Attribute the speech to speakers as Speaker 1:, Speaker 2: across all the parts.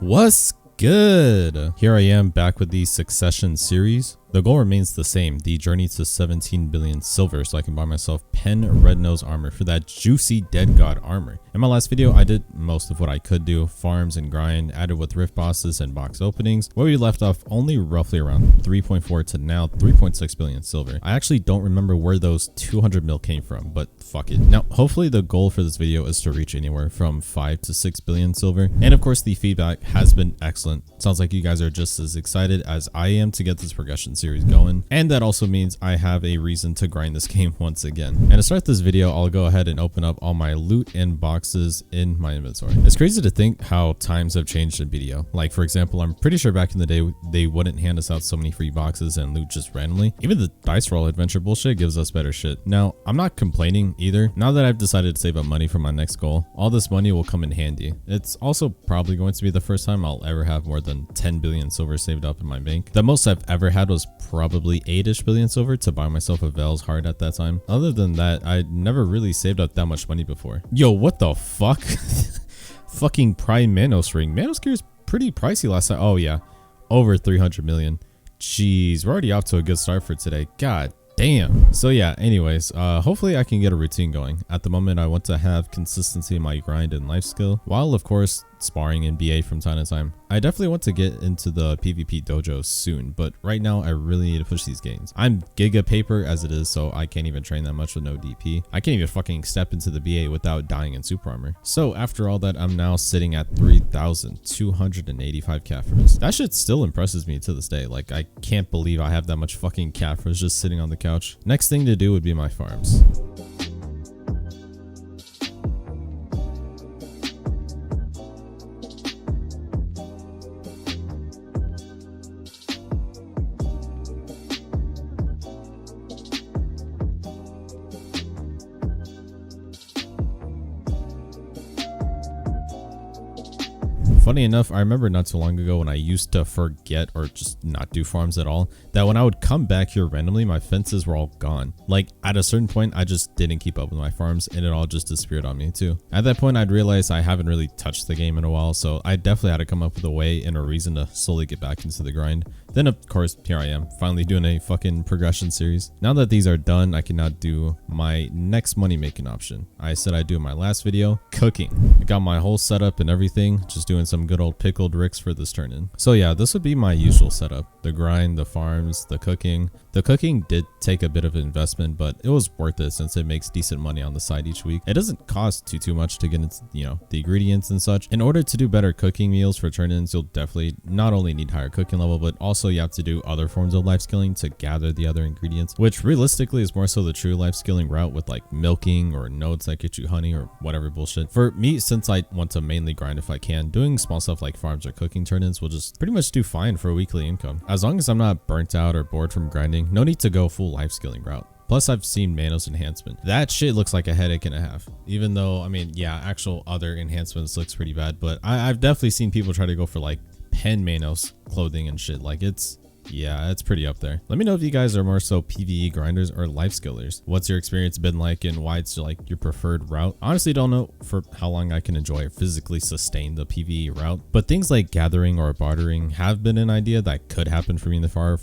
Speaker 1: What's good? Here I am back with the Succession series. The goal remains the same, the journey to 17 billion silver so I can buy myself Pen Red Nose armor for that juicy Dead God armor. In my last video, I did most of what I could do, farms and grind, added with rift bosses and box openings, where we left off only roughly around 3.4 to now 3.6 billion silver. I actually don't remember where those 200 mil came from, but fuck it. Now, hopefully the goal for this video is to reach anywhere from 5 to 6 billion silver. And of course, the feedback has been excellent. Sounds like you guys are just as excited as I am to get this progression series going, and that also means I have a reason to grind this game once again. And to start this video, I'll go ahead and open up all my loot and boxes in my inventory. It's crazy to think how times have changed in BDO. Like, for example, I'm pretty sure back in the day they wouldn't hand us out so many free boxes and loot just randomly. Even the dice roll adventure bullshit gives us better shit. Now, I'm not complaining either. Now that I've decided to save up money for my next goal, all this money will come in handy. It's also probably going to be the first time I'll ever have more than 10 billion silver saved up in my bank. The most I've ever had was probably 8-ish billion silver to buy myself a Veil's Heart at that time. Other than that, I never really saved up that much money before. Yo, what the fuck? Fucking Prime Manos ring. Manos gear is pretty pricey last time. Oh yeah, over 300 million. Jeez, we're already off to a good start for today. God damn. So yeah, anyways, hopefully I can get a routine going. At the moment, I want to have consistency in my grind and life skill, while of course sparring in BA from time to time. I definitely want to get into the PvP dojo soon, but right now I really need to push these gains. I'm Giga Paper as it is, so I can't even train that much with no DP. I can't even fucking step into the BA without dying in super armor. So after all that, I'm now sitting at 3,285 Caphras. That shit still impresses me to this day. Like, I can't believe I have that much fucking Caphras just sitting on the couch. Next thing to do would be my farms. Funny enough, I remember not too long ago when I used to forget or just not do farms at all, that when I would come back here randomly, my fences were all gone. Like, at a certain point, I just didn't keep up with my farms and it all just disappeared on me too. At that point, I'd realized I haven't really touched the game in a while, so I definitely had to come up with a way and a reason to slowly get back into the grind. Then of course, here I am, finally doing a fucking progression series. Now that these are done, I can now do my next money making option. I said I'd do in my last video, cooking. I got my whole setup and everything, just doing some good old pickled ricks for this turn in. So yeah, this would be my usual setup. The grind, the farms, the cooking. The cooking did take a bit of investment, but it was worth it since it makes decent money on the side each week. It doesn't cost too much to get into, the ingredients and such. In order to do better cooking meals for turn-ins, you'll definitely not only need higher cooking level, but also you have to do other forms of life skilling to gather the other ingredients, which realistically is more so the true life skilling route with like milking or nodes that get you honey or whatever bullshit. For me, since I want to mainly grind if I can, doing small stuff like farms or cooking turn-ins will just pretty much do fine for a weekly income. As long as I'm not burnt out or bored from grinding, no need to go full life skilling route. Plus, I've seen Manos enhancement. That shit looks like a headache and a half. Even though, I mean, yeah, actual other enhancements looks pretty bad, but I've definitely seen people try to go for like Pen Manos clothing and shit. Like, it's pretty up there. Let me know if you guys are more so PvE grinders or life skillers. What's your experience been like and why it's like your preferred route? Honestly, don't know for how long I can enjoy or physically sustain the PvE route, but things like gathering or bartering have been an idea that could happen for me in the far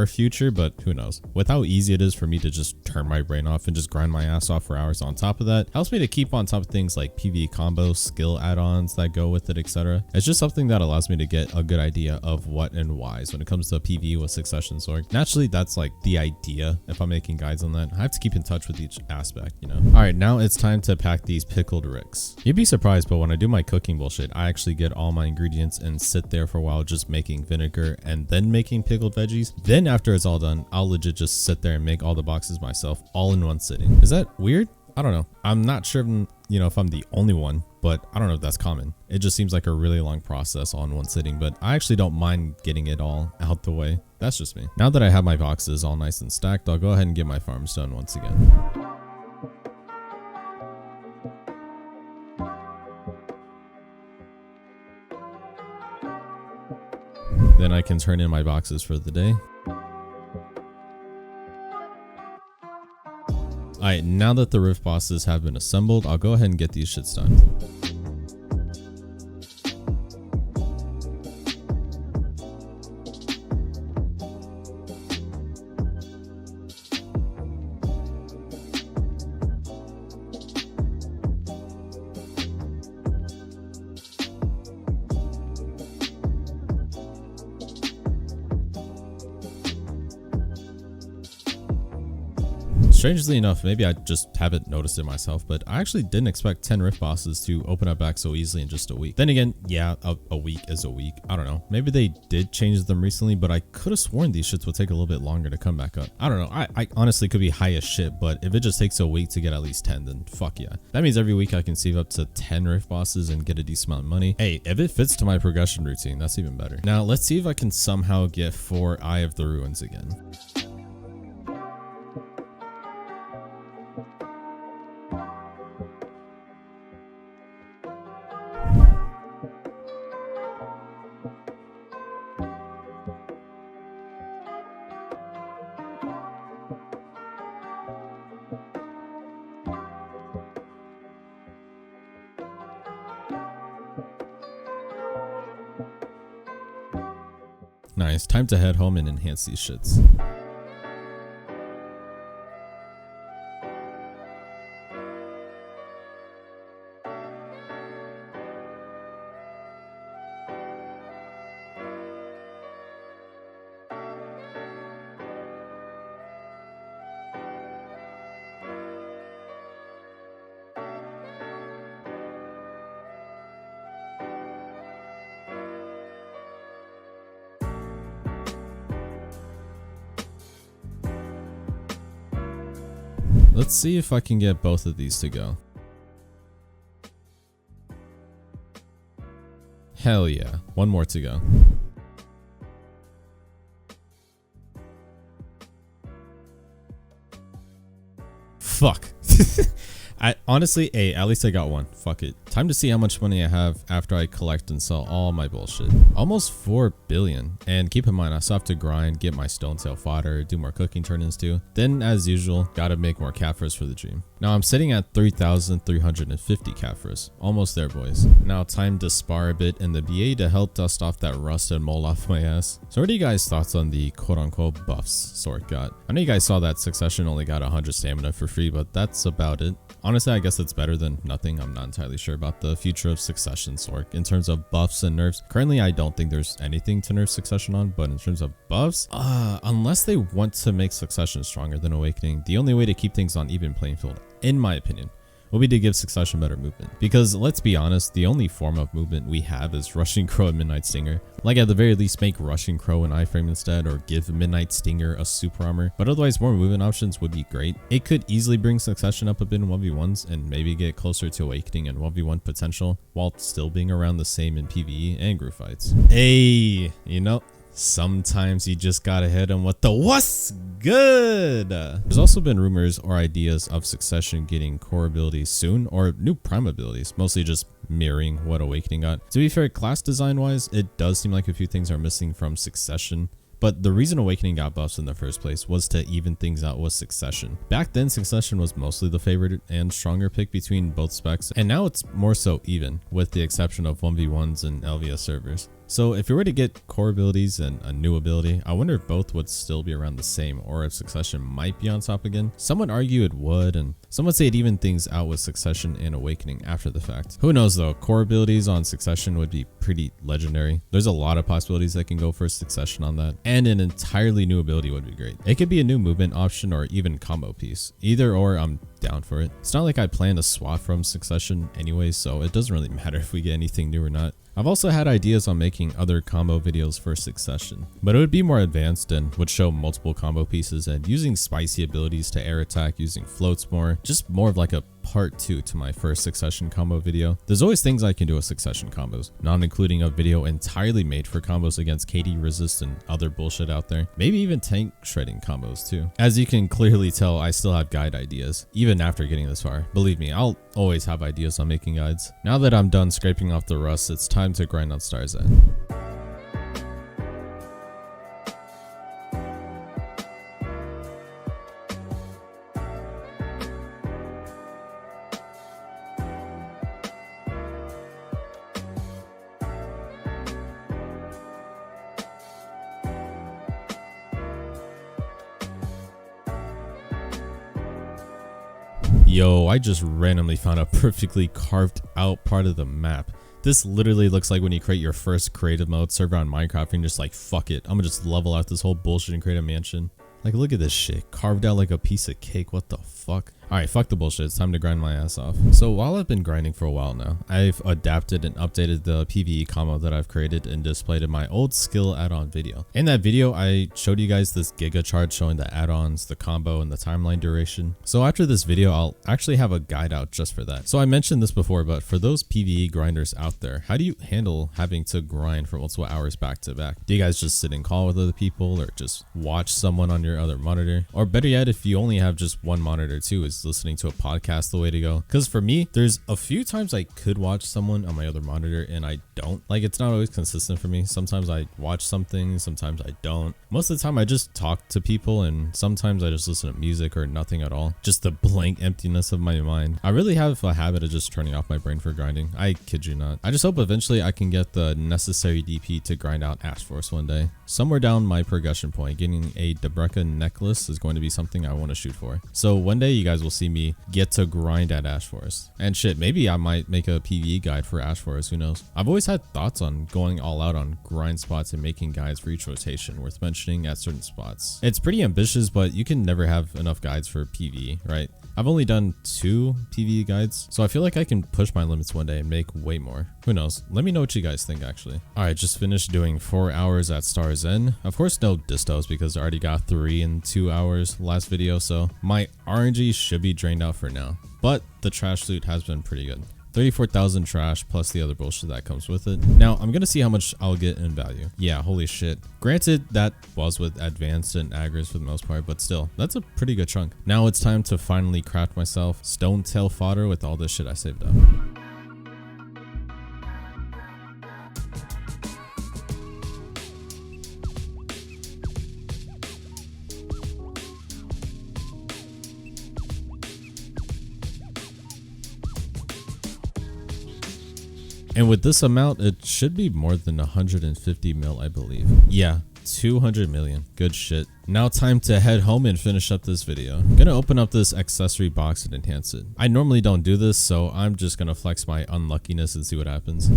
Speaker 1: future, but who knows. With how easy it is for me to just turn my brain off and just grind my ass off for hours on top of that, helps me to keep on top of things like PvE combos, skill add-ons that go with it, etc. It's just something that allows me to get a good idea of what and whys when it comes to PvE with Succession. So naturally, that's like the idea. If I'm making guides on that, I have to keep in touch with each aspect, All right, now it's time to pack these pickled ricks. You'd be surprised, but when I do my cooking bullshit, I actually get all my ingredients and sit there for a while just making vinegar and then making pickled veggies. Then after it's all done, I'll legit just sit there and make all the boxes myself all in one sitting. Is that weird? I don't know. I'm not sure if I'm the only one, but I don't know if that's common. It just seems like a really long process on one sitting, but I actually don't mind getting it all out the way. That's just me. Now that I have my boxes all nice and stacked, I'll go ahead and get my farms done once again. Then I can turn in my boxes for the day. Alright, now that the rift bosses have been assembled, I'll go ahead and get these shits done. Strangely enough, maybe I just haven't noticed it myself, but I actually didn't expect 10 rift bosses to open up back so easily in just a week. Then again, yeah, a week is a week. I don't know. Maybe they did change them recently, but I could have sworn these shits would take a little bit longer to come back up. I don't know. I honestly could be high as shit, but if it just takes a week to get at least 10, then fuck yeah. That means every week I can save up to 10 rift bosses and get a decent amount of money. Hey, if it fits to my progression routine, that's even better. Now let's see if I can somehow get 4 Eye of the Ruins again. Nice, time to head home and enhance these shits. Let's see if I can get both of these to go. Hell yeah, one more to go. Fuck. I honestly, at least I got one. Fuck it. Time to see how much money I have after I collect and sell all my bullshit. Almost 4 billion. And keep in mind, I still have to grind, get my stone tail fodder, do more cooking turn-ins too. Then, as usual, gotta make more Caphras for the dream. Now I'm sitting at 3,350 Caphras. Almost there, boys. Now time to spar a bit in the BA to help dust off that rust and mold off my ass. So what are you guys' thoughts on the quote-unquote buffs Sork got? I know you guys saw that Succession only got 100 stamina for free, but that's about it. Honestly, I guess it's better than nothing. I'm not entirely sure about the future of Succession Sork in terms of buffs and nerfs. Currently, I don't think there's anything to nerf Succession on, but in terms of buffs, unless they want to make Succession stronger than Awakening, the only way to keep things on even playing field, in my opinion, will be to give Succession better movement. Because let's be honest, the only form of movement we have is Rushing Crow and Midnight Stinger. Like at the very least make Rushing Crow an iframe instead, or give Midnight Stinger a super armor. But otherwise more movement options would be great. It could easily bring Succession up a bit in 1v1s and maybe get closer to Awakening and 1v1 potential while still being around the same in PvE and group fights. Hey, you know, sometimes you just gotta hit them with the what's good. There's also been rumors or ideas of Succession getting core abilities soon, or new prime abilities, mostly just mirroring what Awakening got. To be fair, class design wise, it does seem like a few things are missing from Succession. But the reason Awakening got buffs in the first place was to even things out with Succession. Back then, Succession was mostly the favorite and stronger pick between both specs, and now it's more so even, with the exception of 1v1s and LVS servers. So if you were to get core abilities and a new ability, I wonder if both would still be around the same, or if Succession might be on top again. Some would argue it would, and some would say it even things out with Succession and Awakening after the fact. Who knows though, core abilities on Succession would be pretty legendary. There's a lot of possibilities that can go for Succession on that, and an entirely new ability would be great. It could be a new movement option or even combo piece. Either or, I'm down for it. It's not like I plan to swap from Succession anyway, so it doesn't really matter if we get anything new or not. I've also had ideas on making other combo videos for Succession, but it would be more advanced and would show multiple combo pieces and using spicy abilities to air attack, using floats more, just more of like a part 2 to my first Succession combo video. There's always things I can do with Succession combos, not including a video entirely made for combos against KD resist and other bullshit out there. Maybe even tank shredding combos too. As you can clearly tell, I still have guide ideas, even after getting this far. Believe me, I'll always have ideas on making guides. Now that I'm done scraping off the rust, it's time to grind on Star's End. Yo, I just randomly found a perfectly carved out part of the map. This literally looks like when you create your first creative mode server on Minecraft and you're just like, fuck it, I'm gonna just level out this whole bullshit and create a mansion. Like, look at this shit. Carved out like a piece of cake. What the fuck? Alright, fuck the bullshit. It's time to grind my ass off. So while I've been grinding for a while now, I've adapted and updated the PvE combo that I've created and displayed in my old skill add-on video. In that video, I showed you guys this Giga chart showing the add-ons, the combo, and the timeline duration. So after this video, I'll actually have a guide out just for that. So I mentioned this before, but for those PvE grinders out there, how do you handle having to grind for multiple hours back to back? Do you guys just sit in call with other people or just watch someone on your other monitor? Or better yet, if you only have just one monitor too, is listening to a podcast the way to go? Because for me, there's a few times I could watch someone on my other monitor and I don't. Like, it's not always consistent for me. Sometimes I watch something, sometimes I don't. Most of the time I just talk to people, and sometimes I just listen to music or nothing at all. Just the blank emptiness of my mind. I really have a habit of just turning off my brain for grinding. I kid you not. I just hope eventually I can get the necessary DP to grind out Ash Force one day. Somewhere down my progression point, getting a Debreka necklace is going to be something I want to shoot for. So one day you guys will see me get to grind at Ash Forest. And shit, maybe I might make a PvE guide for Ash Forest, who knows? I've always had thoughts on going all out on grind spots and making guides for each rotation worth mentioning at certain spots. It's pretty ambitious, but you can never have enough guides for PvE, right? I've only done 2 PvE guides, so I feel like I can push my limits one day and make way more. Who knows? Let me know what you guys think, actually. Alright, just finished doing 4 hours at Star's End. Of course, no distos because I already got 3 in 2 hours last video, so my RNG should be drained out for now. But the trash loot has been pretty good. 34,000 trash plus the other bullshit that comes with it. Now I'm gonna see how much I'll get in value. Yeah, holy shit. Granted, that was with advanced and aggres for the most part, but still, that's a pretty good chunk. Now it's time to finally craft myself stone tail fodder with all this shit I saved up. And with this amount, it should be more than 150 mil, I believe. Yeah, 200 million. Good shit. Now time to head home and finish up this video. I'm gonna open up this accessory box and enhance it. I normally don't do this, so I'm just gonna flex my unluckiness and see what happens.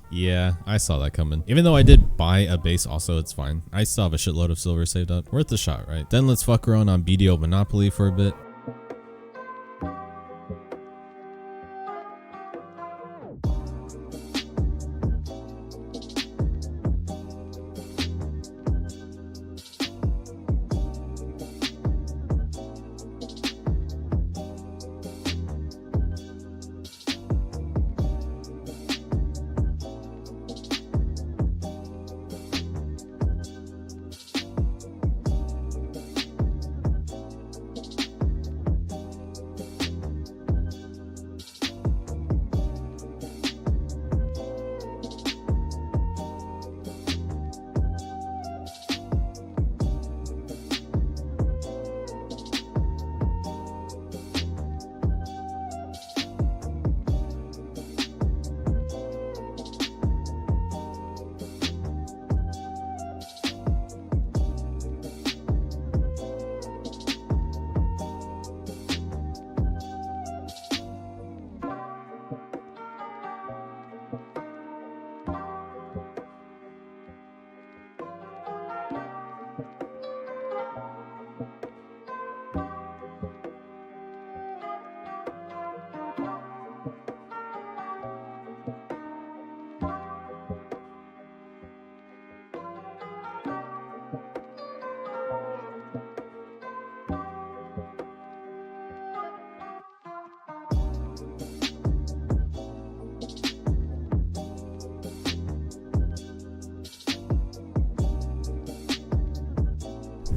Speaker 1: Yeah, I saw that coming. Even though I did buy a base also, it's fine. I still have a shitload of silver saved up. Worth the shot, right? Then let's fuck around on BDO Monopoly for a bit.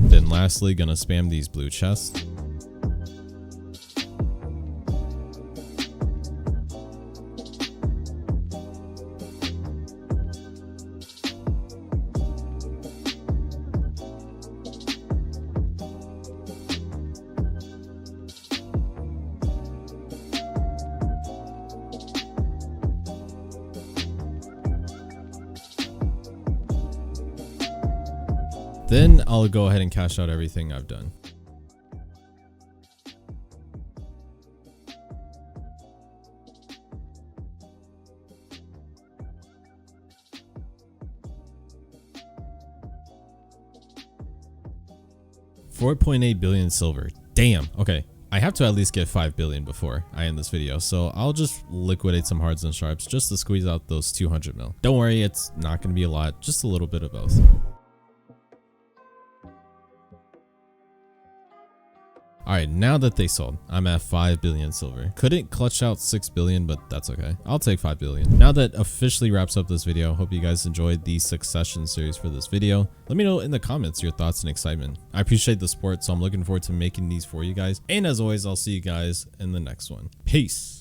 Speaker 1: Then lastly, gonna spam these blue chests. Then I'll go ahead and cash out everything I've done. 4.8 billion silver. Damn. Okay. I have to at least get 5 billion before I end this video, so I'll just liquidate some hards and sharps just to squeeze out those 200 mil. Don't worry, it's not going to be a lot, just a little bit of both. Alright, now that they sold, I'm at 5 billion silver. Couldn't clutch out 6 billion, but that's okay. I'll take 5 billion. Now that officially wraps up this video, hope you guys enjoyed the Succession series for this video. Let me know in the comments your thoughts and excitement. I appreciate the support, so I'm looking forward to making these for you guys. And as always, I'll see you guys in the next one. Peace.